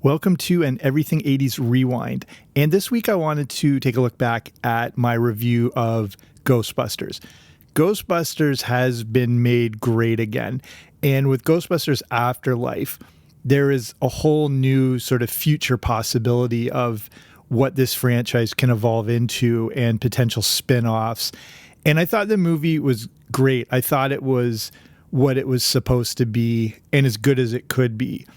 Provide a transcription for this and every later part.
Welcome to an Everything 80s Rewind. And this week I wanted to take a look back at my review of Ghostbusters. Ghostbusters has been made great again. And with Ghostbusters Afterlife, there is a whole new sort of future possibility of what this franchise can evolve into and potential spin-offs. And I thought the movie was great. I thought it was what it was supposed to be and as good as it could be.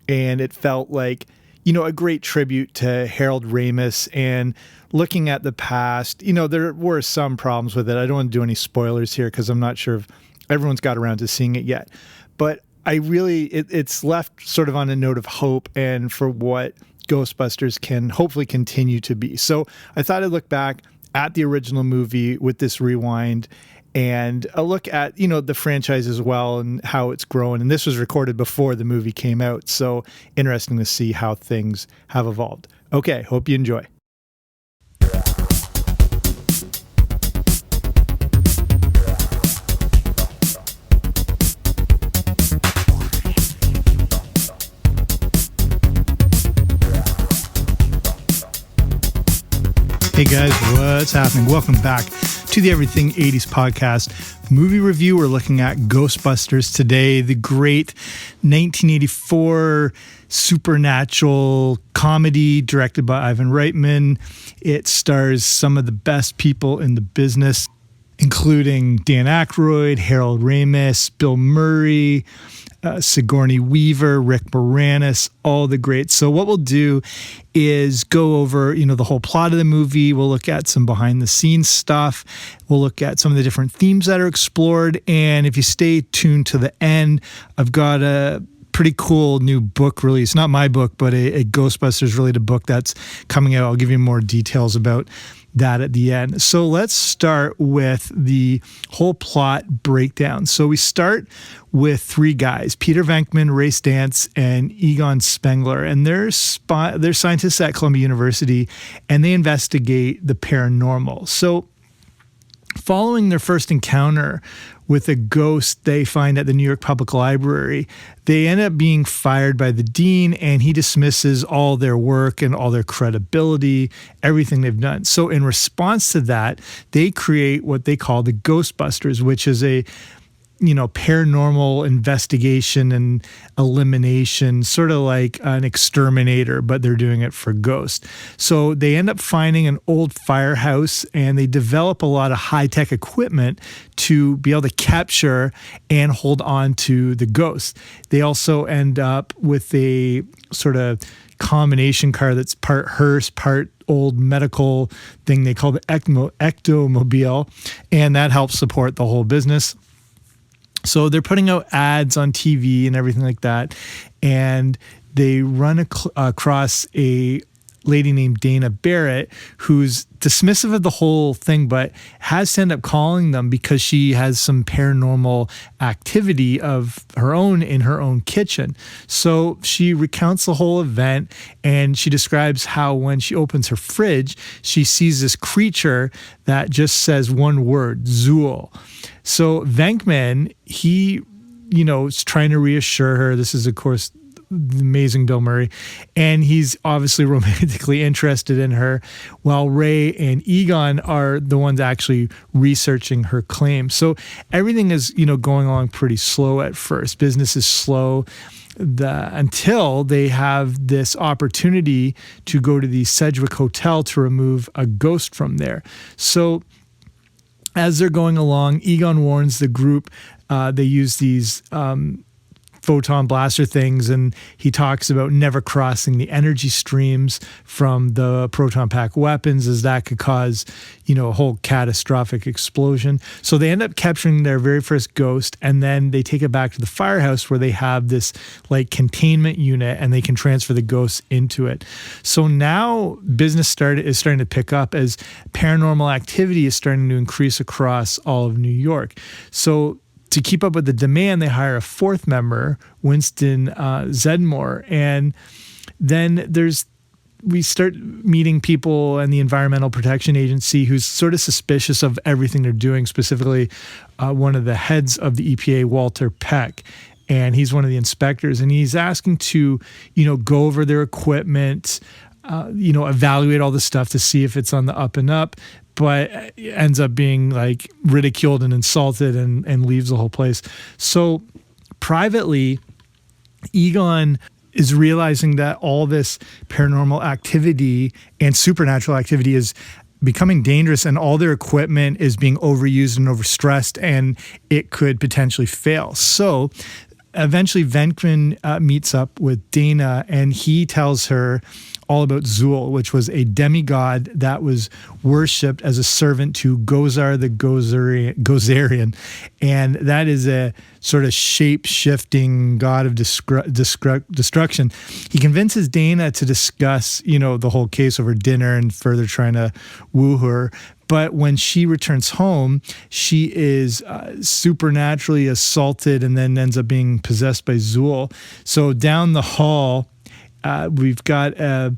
And it felt like, a great tribute to Harold Ramis. And looking at the past, there were some problems with it. I don't want to do any spoilers here because I'm not sure if everyone's got around to seeing it yet. But it's left sort of on a note of hope and for what Ghostbusters can hopefully continue to be. So I thought I'd look back at the original movie with this rewind and a look at, the franchise as well and how it's grown. And this was recorded before the movie came out. So interesting to see how things have evolved. Okay, hope you enjoy. Hey guys, what's happening? Welcome back to the Everything 80s podcast movie review. We're looking at Ghostbusters today, the great 1984 supernatural comedy directed by Ivan Reitman. It stars some of the best people in the business, including Dan Aykroyd, Harold Ramis, Bill Murray, Sigourney Weaver, Rick Moranis, all the greats. So what we'll do is go over, the whole plot of the movie. We'll look at some behind the scenes stuff. We'll look at some of the different themes that are explored. And if you stay tuned to the end, I've got a pretty cool new book release. Not my book, but a Ghostbusters related book that's coming out. I'll give you more details about that at the end. So let's start with the whole plot breakdown. So we start with three guys, Peter Venkman, Ray Stantz, and Egon Spengler. And they're scientists at Columbia University, and they investigate the paranormal. So following their first encounter with a ghost they find at the New York Public Library, they end up being fired by the dean, and he dismisses all their work and all their credibility, everything they've done. So in response to that, they create what they call the Ghostbusters, which is a paranormal investigation and elimination, sort of like an exterminator, but they're doing it for ghosts. So they end up finding an old firehouse, and they develop a lot of high-tech equipment to be able to capture and hold on to the ghosts. They also end up with a sort of combination car that's part hearse, part old medical thing they call the ectomobile, and that helps support the whole business. So they're putting out ads on TV and everything like that, and they run across a lady named Dana Barrett who's dismissive of the whole thing, but has to end up calling them because she has some paranormal activity of her own in her own kitchen. So she recounts the whole event, and she describes how when she opens her fridge, she sees this creature that just says one word, Zool. So Venkman, he, is trying to reassure her. This is, of course, the amazing Bill Murray, and he's obviously romantically interested in her, while Ray and Egon are the ones actually researching her claim. So everything is, going along pretty slow at first. Business is slow until they have this opportunity to go to the Sedgwick Hotel to remove a ghost from there. So as they're going along, Egon warns the group. They use these photon blaster things, and he talks about never crossing the energy streams from the proton pack weapons, as that could cause, a whole catastrophic explosion. So they end up capturing their very first ghost, and then they take it back to the firehouse where they have this like containment unit, and they can transfer the ghosts into it. So now business is starting to pick up as paranormal activity is starting to increase across all of New York. So to keep up with the demand, they hire a fourth member, Winston Zedmore. And then we start meeting people in the Environmental Protection Agency who's sort of suspicious of everything they're doing, specifically one of the heads of the EPA, Walter Peck. and he's one of the inspectors, and he's asking to, go over their equipment, evaluate all the stuff to see if it's on the up and up, but ends up being like ridiculed and insulted and leaves the whole place. So privately, Egon is realizing that all this paranormal activity and supernatural activity is becoming dangerous, and all their equipment is being overused and overstressed, and it could potentially fail. So eventually Venkman meets up with Dana, and he tells her all about Zool, which was a demigod that was worshipped as a servant to Gozar the Gozerian. And that is a sort of shape-shifting god of destruction. He convinces Dana to discuss, the whole case over dinner and further trying to woo her. But when she returns home, she is supernaturally assaulted and then ends up being possessed by Zool. So down the hall, we've got a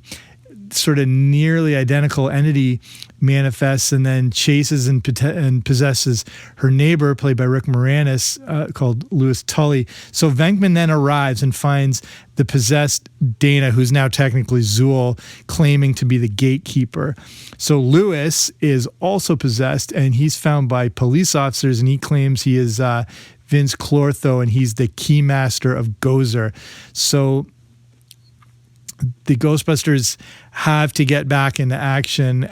sort of nearly identical entity manifests and then chases and possesses her neighbor, played by Rick Moranis, called Louis Tully. So Venkman then arrives and finds the possessed Dana, who's now technically Zool, claiming to be the gatekeeper. So Louis is also possessed, and he's found by police officers, and he claims he is Vince Clortho, and he's the keymaster of Gozer. So the Ghostbusters have to get back into action,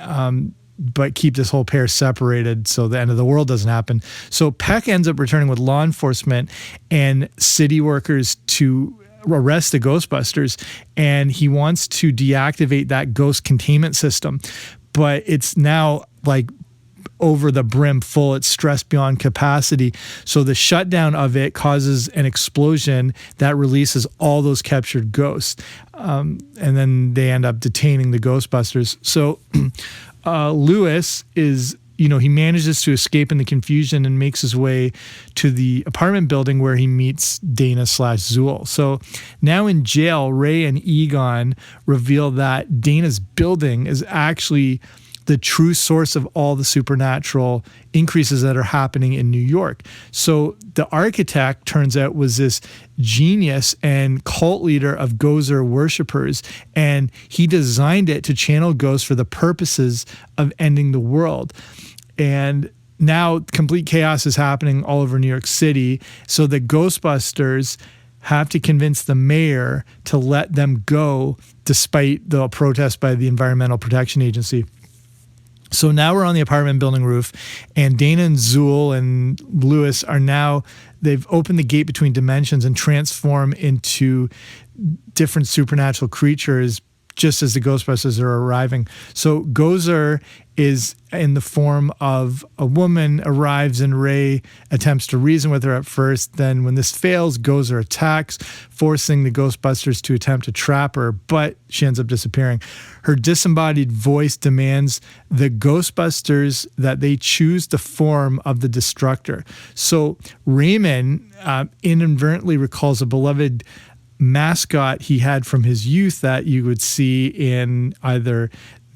but keep this whole pair separated so the end of the world doesn't happen. So Peck ends up returning with law enforcement and city workers to arrest the Ghostbusters, and he wants to deactivate that ghost containment system, but it's now like over the brim full. It's stressed beyond capacity. So the shutdown of it causes an explosion that releases all those captured ghosts. And then they end up detaining the Ghostbusters. So Louis is, he manages to escape in the confusion and makes his way to the apartment building where he meets Dana/Zool. So now in jail, Ray and Egon reveal that Dana's building is actually the true source of all the supernatural increases that are happening in New York. So the architect, turns out, was this genius and cult leader of Gozer worshippers, and he designed it to channel ghosts for the purposes of ending the world. And now complete chaos is happening all over New York City, so the Ghostbusters have to convince the mayor to let them go despite the protest by the Environmental Protection Agency. So now we're on the apartment building roof, and Dana and Zool and Louis are now, they've opened the gate between dimensions and transform into different supernatural creatures just as the Ghostbusters are arriving. So Gozer is in the form of a woman, arrives, and Ray attempts to reason with her at first. Then when this fails, Gozer attacks, forcing the Ghostbusters to attempt to trap her, but she ends up disappearing. Her disembodied voice demands the Ghostbusters that they choose the form of the destructor. So Raymond inadvertently recalls a beloved mascot he had from his youth that you would see in either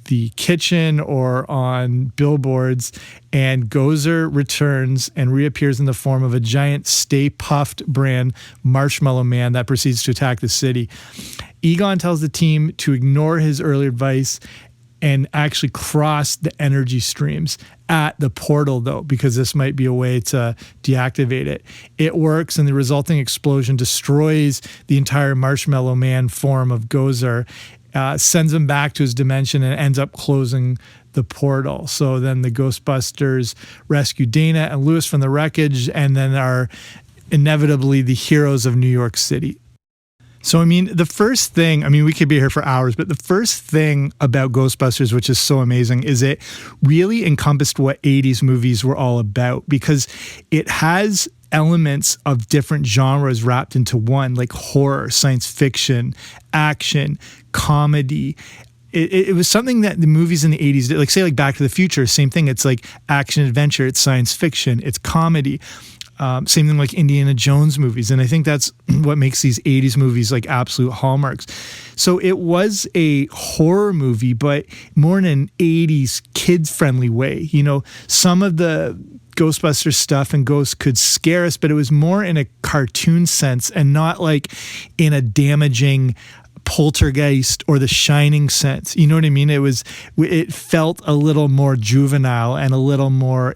the kitchen or on billboards, and Gozer returns and reappears in the form of a giant Stay Puft brand marshmallow man that proceeds to attack the city. Egon tells the team to ignore his earlier advice and actually cross the energy streams at the portal, though, because this might be a way to deactivate it. It works, and the resulting explosion destroys the entire Marshmallow Man form of Gozer, sends him back to his dimension, and ends up closing the portal. So then the Ghostbusters rescue Dana and Louis from the wreckage, and then are inevitably the heroes of New York City. So, the first thing, we could be here for hours, but the first thing about Ghostbusters, which is so amazing, is it really encompassed what 80s movies were all about, because it has elements of different genres wrapped into one, like horror, science fiction, action, comedy. It was something that the movies in the 80s did, like say like Back to the Future, same thing. It's like action adventure, it's science fiction, it's comedy. Same thing like Indiana Jones movies. And I think that's what makes these 80s movies like absolute hallmarks. So it was a horror movie, but more in an 80s kids-friendly way. Some of the Ghostbusters stuff and ghosts could scare us, but it was more in a cartoon sense and not like in a damaging Poltergeist or The Shining sense. You know what I mean? It felt a little more juvenile and a little more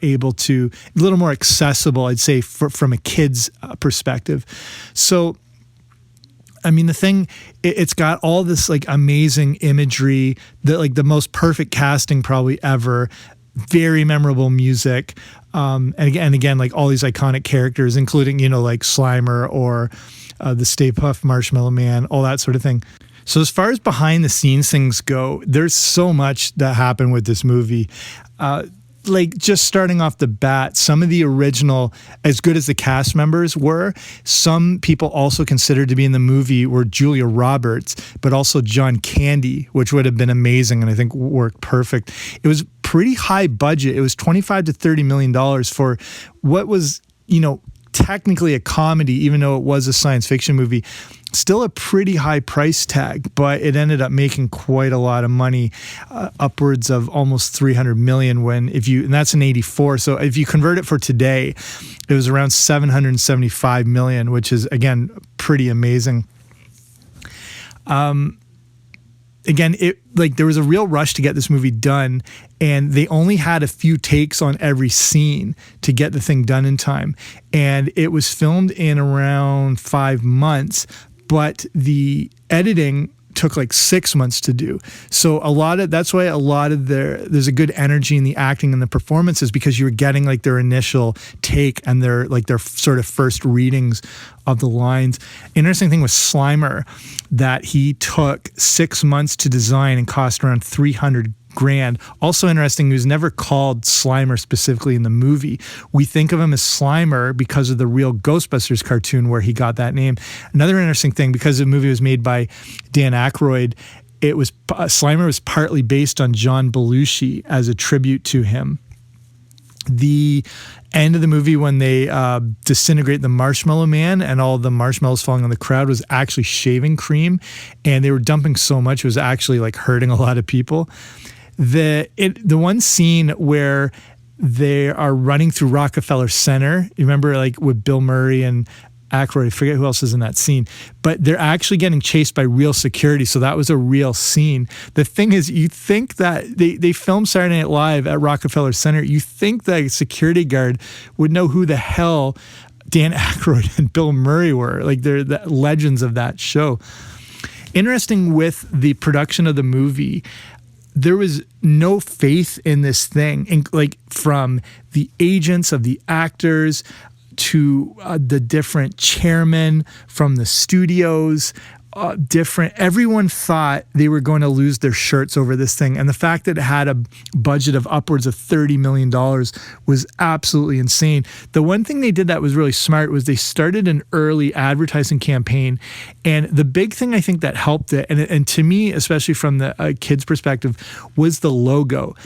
accessible, I'd say, from a kid's perspective. So, I mean, the thing, it's got all this like amazing imagery, the most perfect casting probably ever, very memorable music. And again, like all these iconic characters, including, like Slimer or the Stay Puft Marshmallow Man, all that sort of thing. So as far as behind the scenes things go, there's so much that happened with this movie. Like just starting off the bat, some of the original, as good as the cast members were, some people also considered to be in the movie were Julia Roberts, but also John Candy, which would have been amazing and I think worked perfect. It was pretty high budget. It was $25 to $30 million for what was, technically a comedy, even though it was a science fiction movie. Still a pretty high price tag, but it ended up making quite a lot of money, upwards of almost 300 million and that's in 84. So if you convert it for today, it was around 775 million, which is again, pretty amazing. Again, there was a real rush to get this movie done, and they only had a few takes on every scene to get the thing done in time. And it was filmed in around 5 months, but the editing took like 6 months to do. So that's why there's a good energy in the acting and the performances, because you're getting like their initial take and their sort of first readings of the lines. Interesting thing with Slimer, that he took 6 months to design and cost around $300,000. Also interesting, he was never called Slimer specifically in the movie. We think of him as Slimer because of the real Ghostbusters cartoon where he got that name. Another interesting thing, because the movie was made by Dan Aykroyd, Slimer was partly based on John Belushi as a tribute to him. The end of the movie, when they disintegrate the Marshmallow Man and all the marshmallows falling on the crowd, was actually shaving cream, and they were dumping so much it was actually like hurting a lot of people. The one scene where they are running through Rockefeller Center, you remember, like with Bill Murray and Aykroyd, I forget who else is in that scene, but they're actually getting chased by real security, so that was a real scene. The thing is, you think that they filmed Saturday Night Live at Rockefeller Center, you think that a security guard would know who the hell Dan Aykroyd and Bill Murray were. Like, they're the legends of that show. Interesting with the production of the movie, there was no faith in this thing, and like from the agents of the actors to the different chairmen from the studios, everyone thought they were going to lose their shirts over this thing. And the fact that it had a budget of upwards of $30 million was absolutely insane. The one thing they did that was really smart was they started an early advertising campaign. And the big thing I think that helped it, and to me, especially from the kids' perspective, was the logo.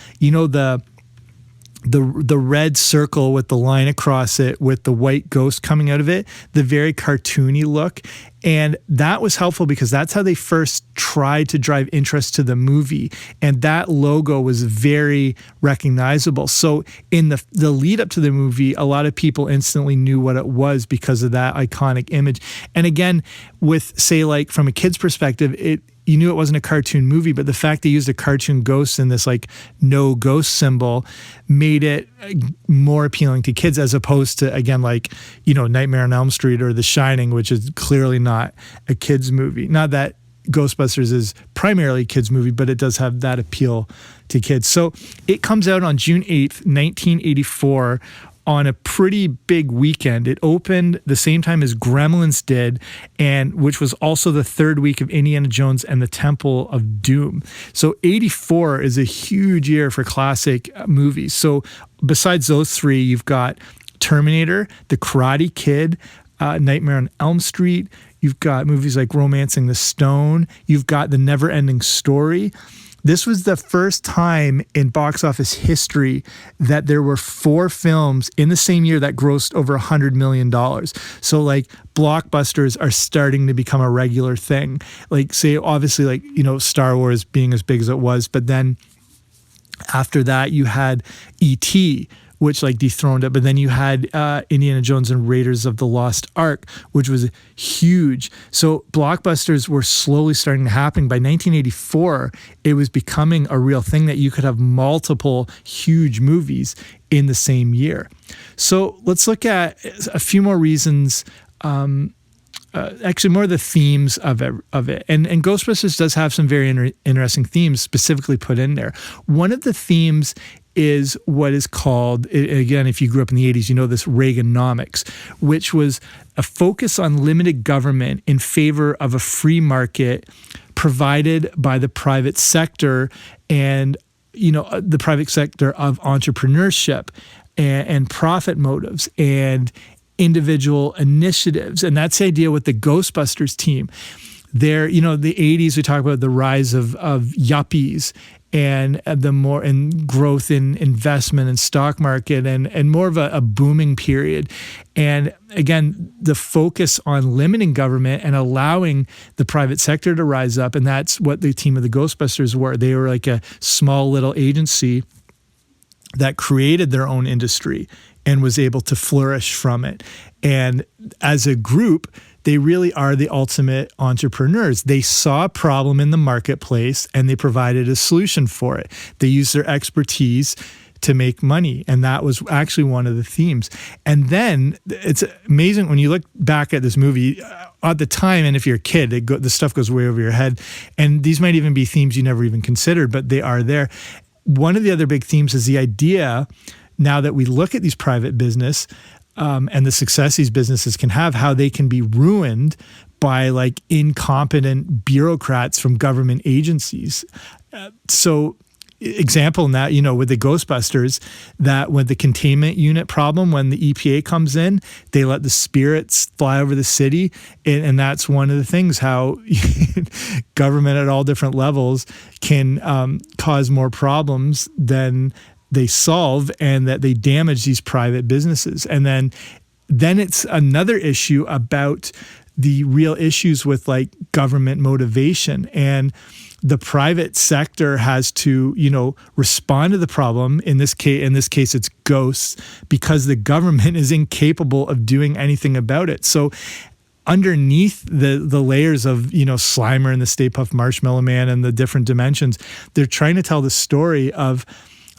The red circle with the line across it with the white ghost coming out of it, the very cartoony look. And that was helpful because that's how they first tried to drive interest to the movie. And that logo was very recognizable. So in the lead up to the movie, a lot of people instantly knew what it was because of that iconic image. And again, with, say, like from a kid's perspective, you knew it wasn't a cartoon movie, but the fact they used a cartoon ghost in this like no ghost symbol made it more appealing to kids, as opposed to, again, like, Nightmare on Elm Street or The Shining, which is clearly not a kid's movie. Not that Ghostbusters is primarily a kid's movie, but it does have that appeal to kids. So it comes out on June 8th, 1984, on a pretty big weekend. It opened the same time as Gremlins did, and which was also the third week of Indiana Jones and the Temple of Doom. So 84 is a huge year for classic movies. So besides those three, you've got Terminator, The Karate Kid, Nightmare on Elm Street. You've got movies like Romancing the Stone. You've got The Never-Ending Story. This was the first time in box office history that there were 4 films in the same year that grossed over $100 million. So like blockbusters are starting to become a regular thing. Like, say, obviously, like, Star Wars being as big as it was, but then after that you had E.T., which like dethroned it. But then you had Indiana Jones and Raiders of the Lost Ark, which was huge. So blockbusters were slowly starting to happen. By 1984, it was becoming a real thing that you could have multiple huge movies in the same year. So let's look at a few more reasons, actually more of the themes of it. And Ghostbusters does have some very interesting themes specifically put in there. One of the themes is what is called, again, if you grew up in the 80s, you know this, Reaganomics, which was a focus on limited government in favor of a free market provided by the private sector and, the private sector of entrepreneurship and profit motives and individual initiatives. And that's the idea with the Ghostbusters team. There, the 80s, we talk about the rise of yuppies and and growth in investment and stock market and more of a booming period. And again, the focus on limiting government and allowing the private sector to rise up. And that's what the team of the Ghostbusters were. They were like a small little agency that created their own industry and was able to flourish from it. And as a group, they really are the ultimate entrepreneurs. They saw a problem in the marketplace and they provided a solution for it. They used their expertise to make money. And that was actually one of the themes. And then it's amazing when you look back at this movie at the time, and if you're a kid, the stuff goes way over your head. And these might even be themes you never even considered, but they are there. One of the other big themes is the idea, now that we look at these private business and the success these businesses can have, how they can be ruined by like incompetent bureaucrats from government agencies. So example in that, with the Ghostbusters, that when the containment unit problem, when the EPA comes in, they let the spirits fly over the city. And that's one of the things, how government at all different levels can cause more problems than they solve, and that they damage these private businesses. And then it's another issue about the real issues with like government motivation, and the private sector has to, respond to the problem. In this case, it's ghosts, because the government is incapable of doing anything about it. So underneath the layers of, Slimer and the Stay Puft Marshmallow Man and the different dimensions, they're trying to tell the story of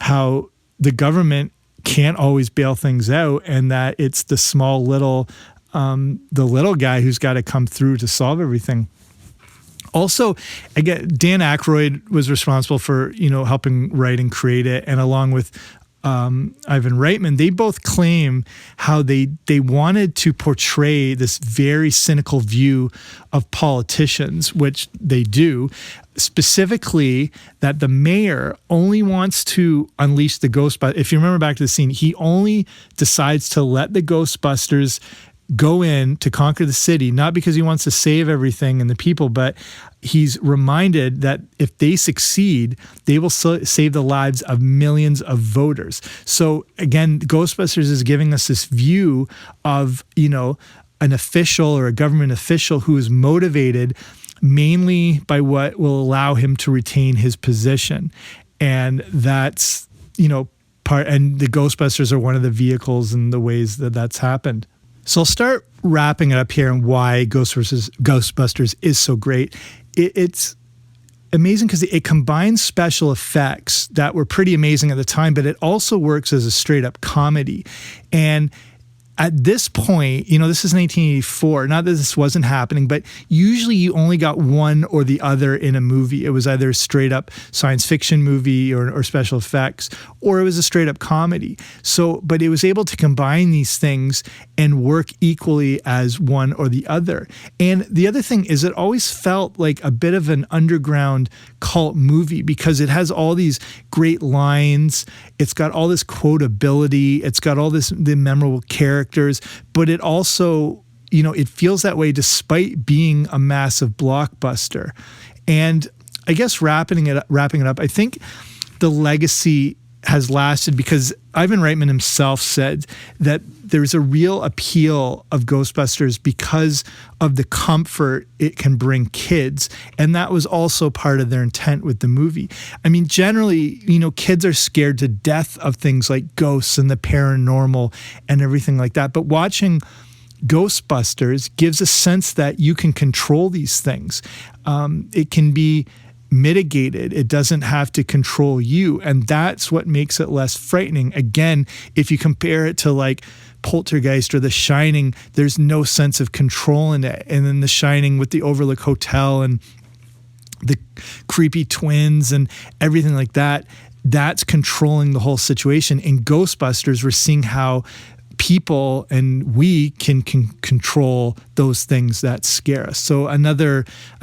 how the government can't always bail things out, and that it's the small little, the little guy who's got to come through to solve everything. Also, again, Dan Aykroyd was responsible for, helping write and create it. And along with Ivan Reitman, they both claim how they wanted to portray this very cynical view of politicians, which they do, specifically that the mayor only wants to unleash the Ghostbusters. If you remember back to the scene, he only decides to let the Ghostbusters go in to conquer the city, not because he wants to save everything and the people, but he's reminded that if they succeed, they will save the lives of millions of voters. So again, Ghostbusters is giving us this view of, an official or a government official who is motivated mainly by what will allow him to retain his position. And that's, part, and the Ghostbusters are one of the vehicles and the ways that that's happened. So I'll start wrapping it up here and why Ghostbusters is so great. It's amazing because it combines special effects that were pretty amazing at the time, but it also works as a straight up comedy. And at this point, this is 1984, not that this wasn't happening, but usually you only got one or the other in a movie. It was either a straight up science fiction movie or special effects, or it was a straight up comedy. So, but it was able to combine these things and work equally as one or the other. And the other thing is, it always felt like a bit of an underground cult movie because it has all these great lines. It's got all this quotability. It's got all the memorable characters, but it also, it feels that way despite being a massive blockbuster. And I guess wrapping it up, I think the legacy has lasted, because Ivan Reitman himself said that there's a real appeal of Ghostbusters because of the comfort it can bring kids. And that was also part of their intent with the movie. I mean, generally, kids are scared to death of things like ghosts and the paranormal and everything like that. But watching Ghostbusters gives a sense that you can control these things. It can be mitigated. It doesn't have to control you. And that's what makes it less frightening. Again, if you compare it to like Poltergeist or The Shining, there's no sense of control in it. And then The Shining with the Overlook Hotel and the creepy twins and everything like that, that's controlling the whole situation. In Ghostbusters, we're seeing how people and we can control those things that scare us. So I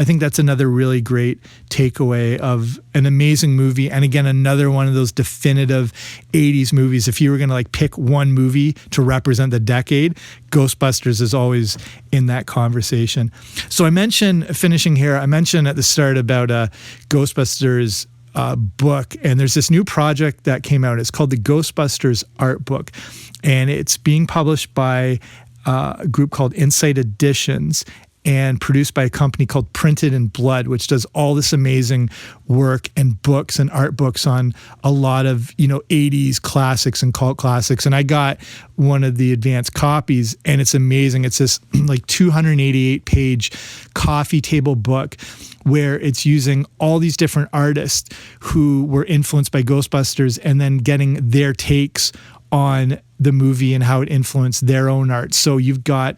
think that's another really great takeaway of an amazing movie. And again, another one of those definitive 80s movies. If you were going to like pick one movie to represent the decade, Ghostbusters is always in that conversation. So finishing here, I mentioned at the start about Ghostbusters book, and there's this new project that came out. It's called the Ghostbusters Art Book, and it's being published by a group called Insight Editions and produced by a company called Printed in Blood, which does all this amazing work and books and art books on a lot of 80s classics and cult classics. And I got one of the advanced copies, and it's amazing. It's this like 288 page coffee table book where it's using all these different artists who were influenced by Ghostbusters and then getting their takes on the movie and how it influenced their own art. So you've got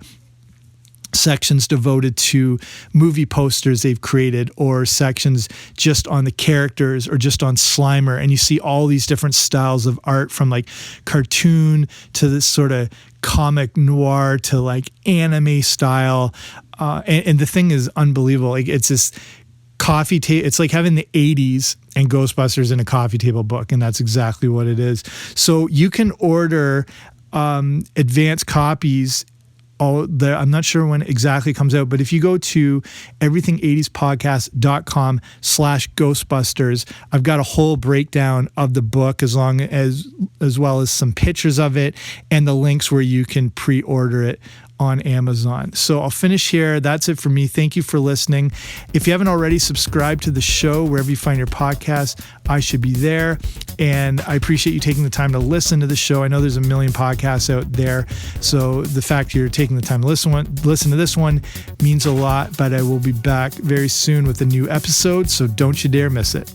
sections devoted to movie posters they've created, or sections just on the characters, or just on Slimer. And you see all these different styles of art, from like cartoon to this sort of comic noir to like anime style. And the thing is unbelievable. Like, it's this coffee table. It's like having the 80s and Ghostbusters in a coffee table book. And that's exactly what it is. So you can order advanced copies. I'm not sure when exactly it comes out, but if you go to everything80spodcast.com/Ghostbusters, I've got a whole breakdown of the book, as well as some pictures of it and the links where you can pre-order it on Amazon. So I'll finish here. That's it for me. Thank you for listening. If you haven't already, subscribed to the show wherever you find your podcast. I should be there. And I appreciate you taking the time to listen to the show. I know there's a million podcasts out there, so the fact you're taking the time to listen to this one means a lot. But I will be back very soon with a new episode, so don't you dare miss it.